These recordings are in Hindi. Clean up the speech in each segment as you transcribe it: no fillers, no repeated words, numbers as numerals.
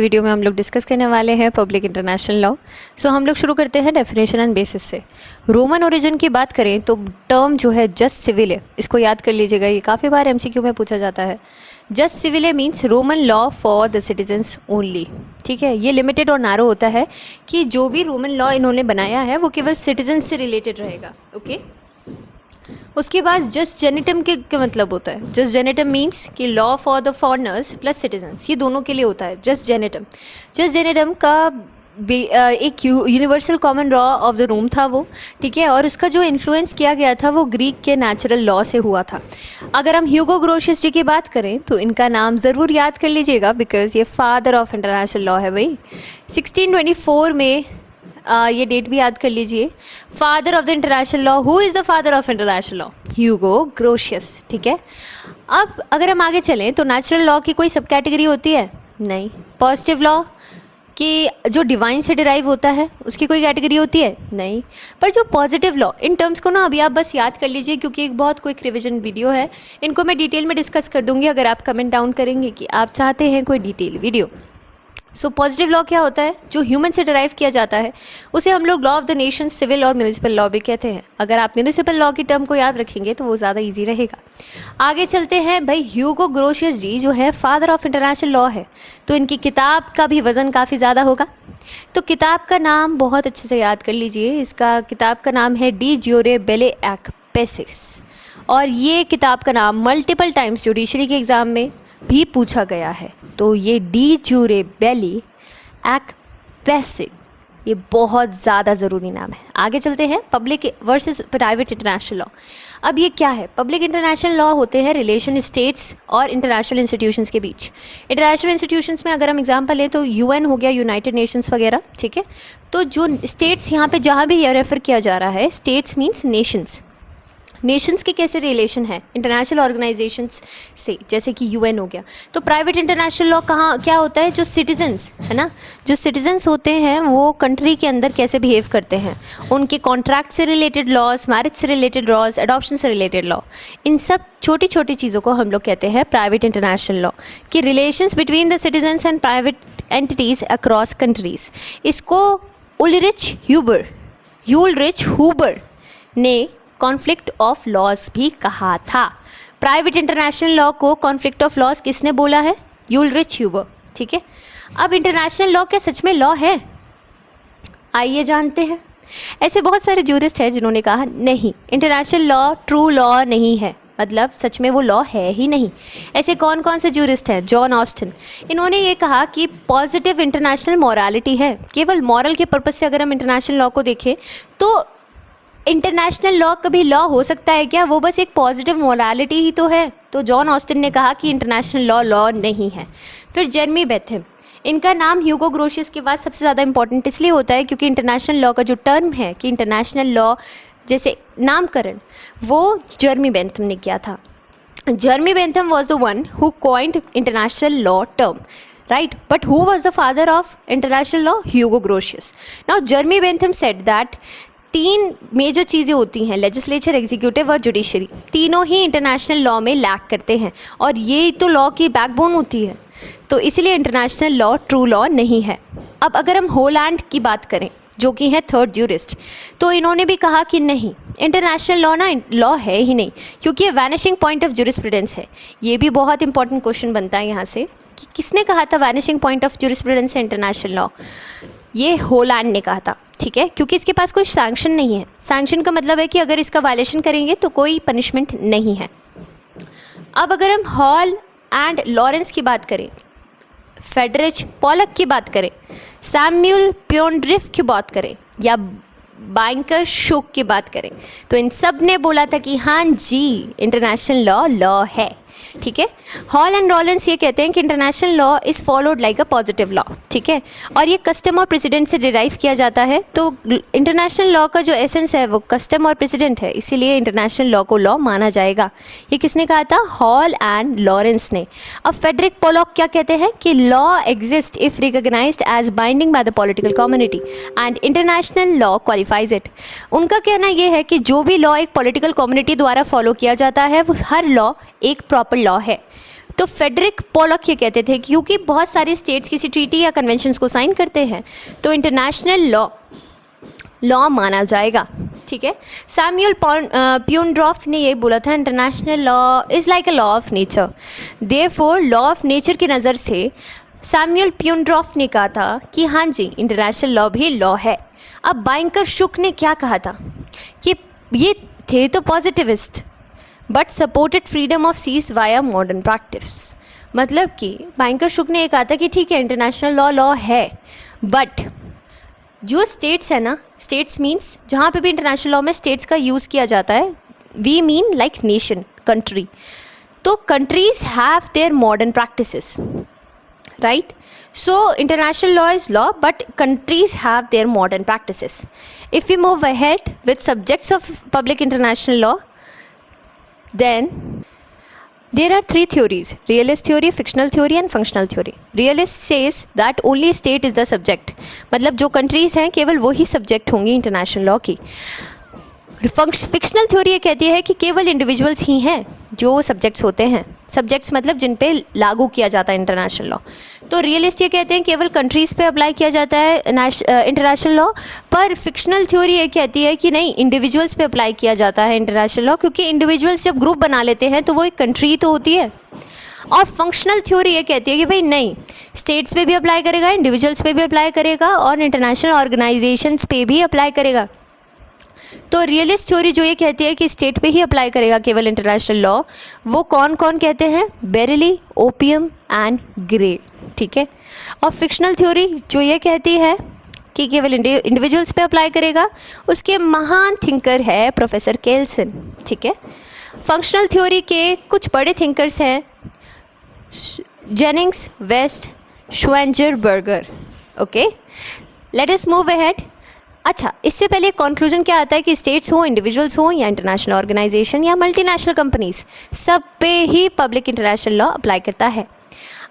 वीडियो में हम लोग डिस्कस करने वाले हैं पब्लिक इंटरनेशनल लॉ। सो हम लोग शुरू करते हैं डेफिनेशन एंड बेसिस से। रोमन ओरिजिन की बात करें तो टर्म जो है जस्ट सिविले, इसको याद कर लीजिएगा, ये काफ़ी बार एमसीक्यू में पूछा जाता है। Jus civile means Roman law for the citizens only. ठीक है, ये लिमिटेड और नैरो होता है कि जो भी रोमन लॉ इन्होंने बनाया है वो केवल सिटीजन से रिलेटेड रहेगा। ओके, उसके बाद जस्ट जेनिटम के क्या मतलब होता है? जस्ट जेनिटम मीन्स कि law for the foreigners plus citizens, ये दोनों के लिए होता है जस्ट जेनिटम। जस्ट जेनिटम का एक universal common law of the Rome था वो, ठीक है, और उसका जो इन्फ्लुएंस किया गया था वो ग्रीक के नेचुरल लॉ से हुआ था। अगर हम ह्यूगो ग्रोशियस जी की बात करें तो इनका नाम ज़रूर याद कर लीजिएगा बिकॉज ये फादर ऑफ इंटरनेशनल लॉ है भाई। 1624 में ये डेट भी याद कर लीजिए। Father of the international law, who is the father of international law? Hugo Grotius. ठीक है, अब अगर हम आगे चलें तो नेचुरल लॉ की कोई सब कैटेगरी होती है? नहीं। पॉजिटिव लॉ कि जो डिवाइन से डिराइव होता है उसकी कोई कैटेगरी होती है? नहीं। पर जो पॉजिटिव लॉ, इन टर्म्स को ना अभी आप बस याद कर लीजिए क्योंकि एक बहुत क्विक रिवीजन वीडियो है, इनको मैं डिटेल में डिस्कस कर दूंगी अगर आप कमेंट डाउन करेंगे कि आप चाहते हैं कोई detail video. So positive law क्या होता है? जो ह्यूमन से डिराइव किया जाता है उसे हम लोग law of the nation, civil और म्यूनिसिपल लॉ भी कहते हैं। अगर आप म्यूनिसिपल लॉ की टर्म को याद रखेंगे तो वो ज़्यादा इजी रहेगा। आगे चलते हैं भाई। ह्यूगो ग्रोशियस जी जो है फादर ऑफ इंटरनेशनल लॉ है, तो इनकी किताब का भी वज़न काफ़ी ज़्यादा होगा। तो किताब का नाम बहुत अच्छे से याद कर लीजिए। इसका किताब का नाम है डी ज्यूरे बेले एक्ट पेसिस, और ये किताब का नाम मल्टीपल टाइम्स जुडिशरी के एग्ज़ाम में भी पूछा गया है। तो ये डी ज्यूरे बेली एक्ट पेसिस, ये बहुत ज़्यादा ज़रूरी नाम है। आगे चलते हैं। Public versus private international law. अब ये क्या है? पब्लिक इंटरनेशनल लॉ होते हैं रिलेशन स्टेट्स और इंटरनेशनल इंस्टीट्यूशंस के बीच। इंटरनेशनल इंस्टीट्यूशंस में अगर हम एग्जांपल लें तो यूएन हो गया, यूनाइटेड नेशंस वगैरह, ठीक है। तो जो स्टेट्स यहाँ पे जहाँ भी रेफर किया जा रहा है, स्टेट्स मीन्स नेशंस। नेशंस के कैसे रिलेशन है इंटरनेशनल ऑर्गेनाइजेशंस से, जैसे कि यूएन हो गया। तो प्राइवेट इंटरनेशनल लॉ कहाँ क्या होता है? जो सिटीजन्स है ना, जो सिटीजन्स होते हैं वो कंट्री के अंदर कैसे बिहेव करते हैं, उनके कॉन्ट्रैक्ट से रिलेटेड लॉज, मैरिज से रिलेटेड लॉज, एडॉप्शन से रिलेटेड लॉ, इन सब छोटी छोटी चीज़ों को हम लोग कहते हैं प्राइवेट इंटरनेशनल लॉ कि relations between the citizens and private entities across countries. इसको उलरिच हूबर ने कॉन्फ्लिक्ट ऑफ लॉज भी कहा था। प्राइवेट इंटरनेशनल लॉ को कॉन्फ्लिक्ट ऑफ लॉज किसने बोला है? उलरिच हूबर। ठीक है, अब इंटरनेशनल लॉ क्या सच में लॉ है? आइए जानते हैं। ऐसे बहुत सारे ज्यूरिस्ट हैं जिन्होंने कहा नहीं, इंटरनेशनल लॉ ट्रू लॉ नहीं है, मतलब सच में वो लॉ है ही नहीं। ऐसे कौन कौन से ज्यूरिस्ट हैं? जॉन ऑस्टिन, इन्होंने ये कहा कि पॉजिटिव इंटरनेशनल मॉरलिटी है। केवल मॉरल के पर्पज से अगर हम इंटरनेशनल लॉ को देखें तो इंटरनेशनल लॉ कभी लॉ हो सकता है क्या? वो बस एक पॉजिटिव मोरालिटी ही तो है। तो जॉन ऑस्टिन ने कहा कि इंटरनेशनल लॉ लॉ नहीं है। फिर जेरमी बेंथम, इनका नाम ह्यूगो ग्रोशियस के बाद सबसे ज़्यादा इंपॉर्टेंट इसलिए होता है क्योंकि इंटरनेशनल लॉ का जो टर्म है कि इंटरनेशनल लॉ जैसे नामकरण, वो जेरमी बेंथम ने किया था। Jeremy Bentham was the one who coined international law term, right? But who was the father of international law? Hugo Grotius. Now Jeremy Bentham said that 3 major चीज़ें होती हैं, लेजिस्लेचर, एग्जीक्यूटिव और जुडिशरी, तीनों ही इंटरनेशनल लॉ में लैक करते हैं और ये तो लॉ की बैकबोन होती है। तो इसीलिए इंटरनेशनल लॉ ट्रू लॉ नहीं है। अब अगर हम होलैंड की बात करें जो कि है थर्ड ज्यूरिस्ट, तो इन्होंने भी कहा कि नहीं, इंटरनेशनल लॉ ना लॉ है ही नहीं क्योंकि ये वैनिशिंग पॉइंट ऑफ ज्यूरिस्प्रूडेंस है। ये भी बहुत इंपॉर्टेंट क्वेश्चन बनता है यहाँ से कि किसने कहा था वैनिशिंग पॉइंट ऑफ ज्यूरिस्प्रूडेंस है इंटरनेशनल लॉ? ये होलैंड ने कहा था, ठीक है, क्योंकि इसके पास कोई सैंक्शन नहीं है। सैंक्शन का मतलब है कि अगर इसका वायलेशन करेंगे तो कोई पनिशमेंट नहीं है। अब अगर हम हॉल एंड लॉरेंस की बात करें, फेडरिच पॉलक की बात करें, सैम्यूल प्योनड्रिफ की बात करें या बैंकर शोक की बात करें, तो इन सब ने बोला था कि हाँ जी इंटरनेशनल लॉ लॉ है। ठीक है, हॉल एंड रॉलेंस ये कहते हैं कि international law is followed like a positive law, ठीक है, और ये कस्टम और प्रेसिडेंट से डिराइव किया जाता है। तो इंटरनेशनल लॉ का जो एसेंस है वो कस्टम और प्रेसिडेंट है, इसीलिए इंटरनेशनल लॉ को लॉ माना जाएगा। ये किसने कहा था? हॉल एंड लॉरेंस ने। अब फेडरिक पोलॉक क्या कहते हैं कि law exist if recognised as binding by the political community and international law qualifies it. उनका कहना यह है कि जो भी लॉ एक पॉलिटिकल कम्युनिटी द्वारा फॉलो किया जाता है वो हर लॉ एक प्रॉपर लॉ है। तो फेडरिक पोलक ये कहते थे कि क्योंकि बहुत सारे स्टेट्स किसी ट्रीटी या कन्वेंशंस को साइन करते हैं तो इंटरनेशनल लॉ माना जाएगा, ठीक है। सैमुअल प्यूनड्रॉफ ने ये बोला था, international law is like a law of nature, therefore law of nature की नज़र से सैमुअल प्यूनड्रॉफ ने कहा था कि हाँ जी इंटरनेशनल लॉ भी लॉ है। अब बैंकर शुक ने क्या कहा था कि ये थे तो positivist but supported freedom of seas via modern practice. मतलब कि बैंकर शुक ने ये कहा था कि ठीक है इंटरनेशनल लॉ है, बट जो स्टेट्स है ना, स्टेट्स मीन्स जहाँ पे भी इंटरनेशनल लॉ में स्टेट्स का यूज़ किया जाता है, we mean like nation, country. तो countries have their modern practices, right? So international law is law, but countries have their modern practices. If we move ahead with subjects of public international law, then there are three theories: realist theory, fictional theory and functional theory. Realist says that only state is the subject, मतलब जो countries हैं केवल वही subject होंगी international law की। फिक्शनल थ्योरी ये कहती है कि केवल इंडिविजुअल्स ही हैं जो सब्जेक्ट्स होते हैं, सब्जेक्ट्स मतलब जिन पे लागू किया जाता है इंटरनेशनल लॉ। तो रियलिस्ट ये कहते हैं केवल कंट्रीज़ पे अप्लाई किया जाता है इंटरनेशनल लॉ, पर फिक्शनल थ्योरी ये कहती है कि नहीं इंडिविजुअल्स पे अप्लाई किया जाता है इंटरनेशनल लॉ, क्योंकि इंडिविजुअल्स जब ग्रुप बना लेते हैं तो वो एक कंट्री तो होती है। और फंक्शनल थ्योरी ये कहती है कि भाई नहीं, स्टेट्स पे भी अप्लाई करेगा, इंडिविजुअल्स पे भी अप्लाई करेगा और इंटरनेशनल ऑर्गेनाइजेशंस पे भी अप्लाई करेगा। तो रियलिस्ट थ्योरी जो ये कहती है कि स्टेट पे ही अप्लाई करेगा केवल इंटरनेशनल लॉ, वो कौन कौन कहते हैं? बेरेली, ओपियम एंड ग्रे, ठीक है। और फिक्शनल थ्योरी जो ये कहती है कि केवल इंडिविजुअल्स पे अप्लाई करेगा, उसके महान थिंकर है प्रोफेसर केल्सन, ठीक है। फंक्शनल थ्योरी के कुछ बड़े थिंकर्स हैं Jennings, West, Schwarzenberger, okay. Let us move ahead. अच्छा, इससे पहले कंक्लूजन क्या आता है कि स्टेट्स हो, इंडिविजुअल्स हो या इंटरनेशनल ऑर्गेनाइजेशन या मल्टीनेशनल कंपनीज, सब पे ही पब्लिक इंटरनेशनल लॉ अप्लाई करता है।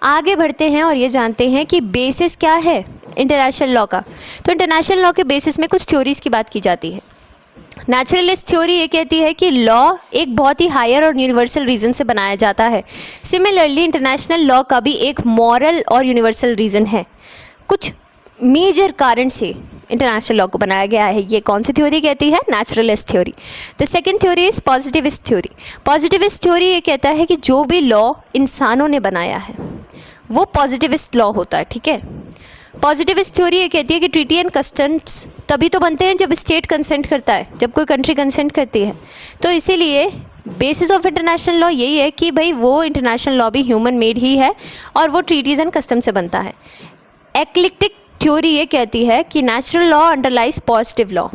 आगे बढ़ते हैं और ये जानते हैं कि बेसिस क्या है इंटरनेशनल लॉ का। तो इंटरनेशनल लॉ के बेसिस में कुछ थ्योरीज की बात की जाती है। नेचुरलिस्ट थ्योरी ये कहती है कि लॉ एक बहुत ही हायर और यूनिवर्सल रीज़न से बनाया जाता है। सिमिलरली इंटरनेशनल लॉ का भी एक मॉरल और यूनिवर्सल रीज़न है, कुछ मेजर कारण से इंटरनेशनल लॉ को बनाया गया है। ये कौन सी थ्योरी कहती है? Naturalist theory. The second theory is positivist theory. Positivist theory ये कहता है कि जो भी लॉ इंसानों ने बनाया है वो पॉजिटिविस्ट लॉ होता है, ठीक है। पॉजिटिविस्ट थ्योरी ये कहती है कि ट्रीटी एंड कस्टम्स तभी तो बनते हैं जब स्टेट कंसेंट करता है, जब कोई कंट्री कंसेंट करती है। तो इसीलिए बेसिस ऑफ इंटरनेशनल लॉ यही है कि भाई वो इंटरनेशनल लॉ भी ह्यूमन मेड ही है और वो ट्रीटीज़ एंड कस्टम से बनता है। एक्लिप्टिक थ्योरी ये कहती है कि natural law underlies positive law.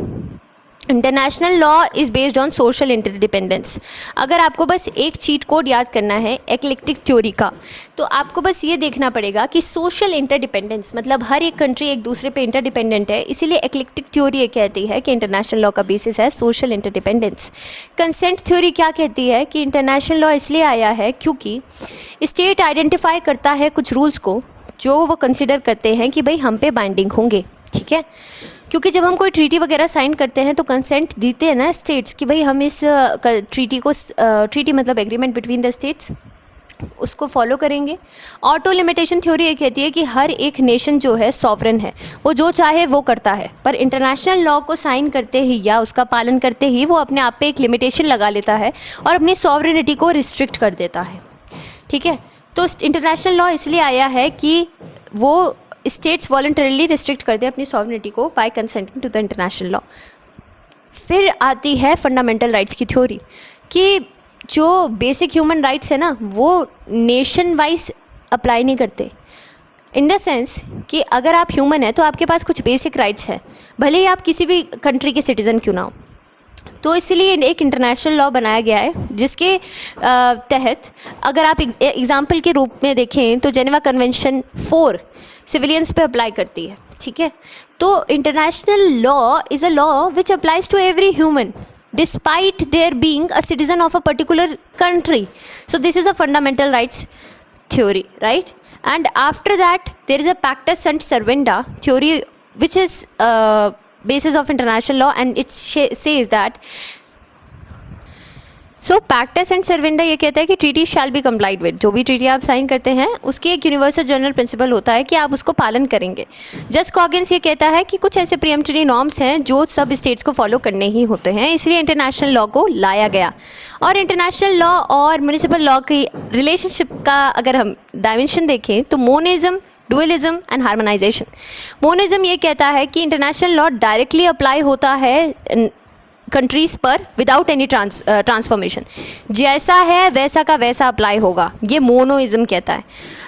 International law is based on social interdependence. अगर आपको बस एक चीट कोड याद करना है एक्लिप्टिक थ्योरी का, तो आपको बस ये देखना पड़ेगा कि सोशल इंटरडिपेंडेंस मतलब हर एक कंट्री एक दूसरे पे इंटरडिपेंडेंट है, इसीलिए एक्लिप्टिक थ्योरी ये कहती है कि इंटरनेशनल लॉ का बेसिस है सोशल इंटरडिपेंडेंस। कंसेंट थ्योरी क्या कहती है कि इंटरनेशनल लॉ इसलिए आया है क्योंकि स्टेट आइडेंटिफाई करता है कुछ रूल्स को जो वो कंसिडर करते हैं कि भाई हम पे बाइंडिंग होंगे, ठीक है। क्योंकि जब हम कोई ट्रीटी वगैरह साइन करते हैं तो कंसेंट देते हैं ना स्टेट्स कि भाई हम इस ट्रीटी को ट्रीटी मतलब एग्रीमेंट बिटवीन द स्टेट्स उसको फॉलो करेंगे। ऑटो लिमिटेशन थ्योरी ये कहती है कि हर एक नेशन जो है सॉवरेन है, वो जो चाहे वो करता है, पर इंटरनेशनल लॉ को साइन करते ही या उसका पालन करते ही वो अपने आप पे एक लिमिटेशन लगा लेता है और अपनी सॉवरेनिटी को रिस्ट्रिक्ट कर देता है, ठीक है। तो इंटरनेशनल लॉ इसलिए आया है कि वो स्टेट्स वॉलंटरीली रिस्ट्रिक्ट कर दे अपनी सॉवरेनिटी को by consenting to the international law. फिर आती है फंडामेंटल राइट्स की थ्योरी कि जो बेसिक ह्यूमन राइट्स है ना वो नेशन वाइज अप्लाई नहीं करते, इन द सेंस कि अगर आप ह्यूमन है तो आपके पास कुछ बेसिक राइट्स हैं, भले ही आप किसी भी कंट्री के सिटीज़न क्यों ना हो। तो इसलिए एक इंटरनेशनल लॉ बनाया गया है जिसके तहत अगर आप एग्जाम्पल के रूप में देखें तो जेनेवा कन्वेंशन 4 सिविलियंस पे अप्लाई करती है, ठीक है। तो international law is a law which applies to every human despite their being a citizen of a particular country. So this is a fundamental rights theory, right? And after that there is a pactus sunt servanda theory which is basis of international law, and it says that so पैक्टस एंड सर्विंडा ये कहता है कि treaty shall be complied with, जो भी ट्रीटी आप साइन करते हैं उसकी एक यूनिवर्सल जनरल प्रिंसिपल होता है कि आप उसको पालन करेंगे। जस्ट कॉगिन्स ये कहता है कि कुछ ऐसे प्रीएम्पटरी नॉर्म्स हैं जो सब स्टेट्स को फॉलो करने ही होते हैं, इसलिए इंटरनेशनल लॉ को लाया गया। और इंटरनेशनल लॉ और म्यूनिसिपल लॉ की रिलेशनशिप का अगर हम डायमेंशन देखें तो monism, dualism and harmonisation. Monism ये कहता है कि इंटरनेशनल लॉ डायरेक्टली अप्लाई होता है कंट्रीज पर विदाउट एनी ट्रांसफॉर्मेशन, जैसा है वैसा का वैसा अप्लाई होगा, ये मोनोइज्म कहता है।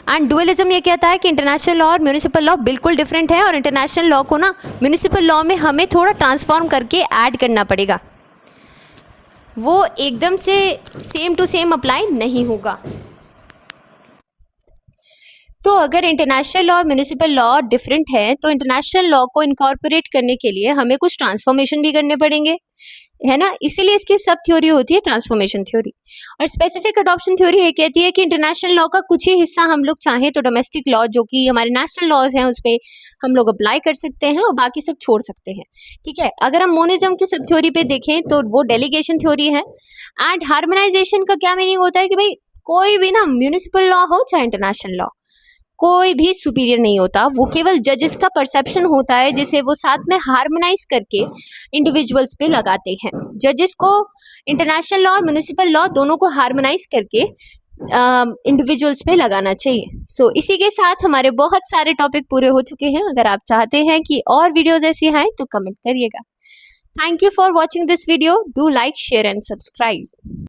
एंड डुअलिज्म ये कहता है कि इंटरनेशनल लॉ और म्यूनिसिपल लॉ बिल्कुल डिफरेंट है और इंटरनेशनल लॉ को ना म्यूनिसिपल लॉ में हमें थोड़ा ट्रांसफॉर्म करके ऐड करना पड़ेगा, वो एकदम से सेम टू सेम अप्लाई नहीं होगा। तो अगर इंटरनेशनल लॉ और म्यूनिसिपल लॉ डिफरेंट है तो इंटरनेशनल लॉ को इनकॉर्पोरेट करने के लिए हमें कुछ ट्रांसफॉर्मेशन भी करने पड़ेंगे, है ना। इसीलिए इसकी सब थ्योरी होती है ट्रांसफॉर्मेशन थ्योरी। और स्पेसिफिक अडॉप्शन थ्योरी ये कहती है कि इंटरनेशनल लॉ का कुछ ही हिस्सा हम लोग चाहें तो डोमेस्टिक लॉ जो कि हमारे नेशनल लॉज हैं उस पर हम लोग अप्लाई कर सकते हैं और बाकी सब छोड़ सकते हैं, ठीक है। अगर हम मोनिज्म की सब थ्योरी पे देखें तो वो डेलीगेशन थ्योरी है। एंड हार्मोनाइजेशन का क्या मीनिंग होता है कि भाई कोई भी ना म्यूनिसिपल लॉ हो चाहे इंटरनेशनल लॉ, कोई भी सुपीरियर नहीं होता, वो केवल जजेस का परसेप्शन होता है जिसे वो साथ में हार्मोनाइज करके इंडिविजुअल्स पे लगाते हैं। जजेस को इंटरनेशनल लॉ और म्यूनिसिपल लॉ दोनों को हार्मोनाइज करके इंडिविजुअल्स पे लगाना चाहिए। सो इसी के साथ हमारे बहुत सारे टॉपिक पूरे हो चुके हैं। अगर आप चाहते हैं कि और वीडियोज ऐसी आए तो कमेंट करिएगा। Thank you for watching this video. Do like, share and subscribe.